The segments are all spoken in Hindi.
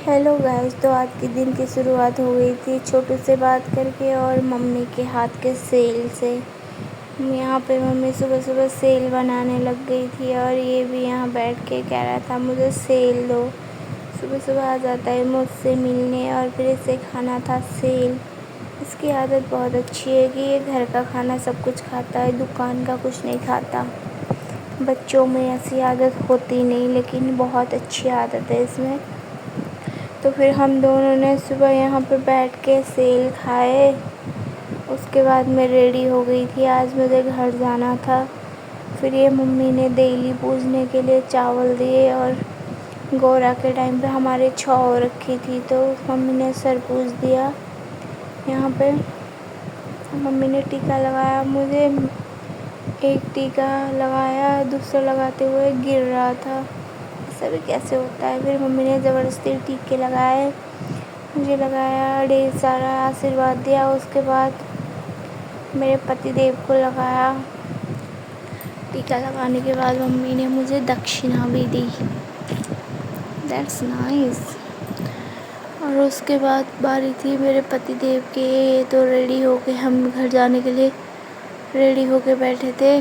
Hello guys. तो आज के दिन की शुरुआत हो गई थी छोटू से बात करके और मम्मी के हाथ के सेल से। यहाँ पे मम्मी सुबह सुबह सेल बनाने लग गई थी और ये भी यहाँ बैठ के कह रहा था मुझे सेल दो। सुबह सुबह आ जाता है मुझसे मिलने और फिर इसे खाना था सेल। इसकी आदत बहुत अच्छी है कि ये घर का खाना सब कुछ खाता है, दुकान का कुछ नहीं खाता। बच्चों में ऐसी आदत होती नहीं, लेकिन बहुत अच्छी आदत है इसमें। तो फिर हम दोनों ने सुबह यहाँ पे बैठ के सेल खाए। उसके बाद मैं रेडी हो गई थी, आज मुझे घर जाना था। फिर ये मम्मी ने देली पूजने के लिए चावल दिए और गौरा के टाइम पे हमारे छौ रखी थी, तो मम्मी ने सर पूज दिया। यहाँ पे मम्मी ने टीका लगाया, मुझे एक टीका लगाया, दूसरा लगाते हुए गिर रहा था। ऐसा भी कैसे होता है। फिर मम्मी ने ज़बरदस्ती टीके लगाए, मुझे लगाया, ढेर सारा आशीर्वाद दिया। उसके बाद मेरे पति देव को लगाया। टीका लगाने के बाद मम्मी ने मुझे दक्षिणा भी दी। That's nice. और उसके बाद बारी थी मेरे पति देव के। तो रेडी होके हम घर जाने के लिए रेडी होके बैठे थे।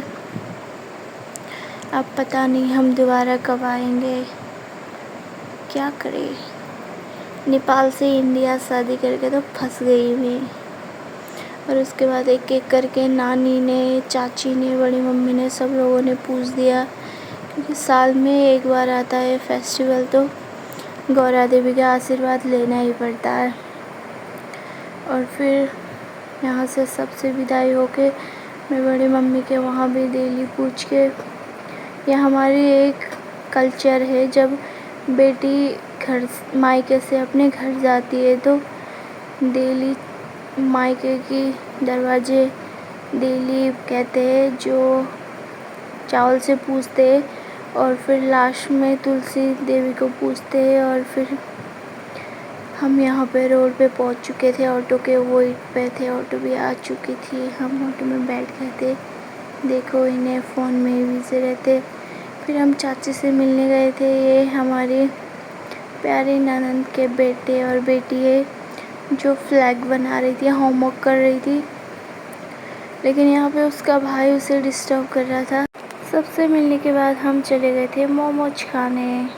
अब पता नहीं हम दोबारा कब आएंगे, क्या करें। नेपाल से इंडिया शादी करके तो फंस गई मैं। और उसके बाद एक एक करके नानी ने, चाची ने, बड़ी मम्मी ने, सब लोगों ने पूछ दिया, क्योंकि साल में एक बार आता है फेस्टिवल, तो गौरा देवी का आशीर्वाद लेना ही पड़ता है। और फिर यहाँ से सबसे विदाई होके मैं बड़ी मम्मी के वहाँ भी देली पूछ के। यह हमारी एक कल्चर है, जब बेटी घर मायके से अपने घर जाती है तो देली मायके की दरवाजे देली कहते हैं, जो चावल से पूजते हैं। और फिर लास्ट में तुलसी देवी को पूजते हैं। और फिर हम यहाँ पे रोड पे पहुँच चुके थे, ऑटो के वेट पे थे, ऑटो भी आ चुकी थी। हम ऑटो में बैठ गए थे। देखो इन्हें फ़ोन में ही बिज़ी रहते। फिर हम चाची से मिलने गए थे। ये हमारी प्यारी ननंद के बेटे और बेटी है, जो फ्लैग बना रही थी, होमवर्क कर रही थी, लेकिन यहाँ पे उसका भाई उसे डिस्टर्ब कर रहा था। सबसे मिलने के बाद हम चले गए थे मोमोज खाने।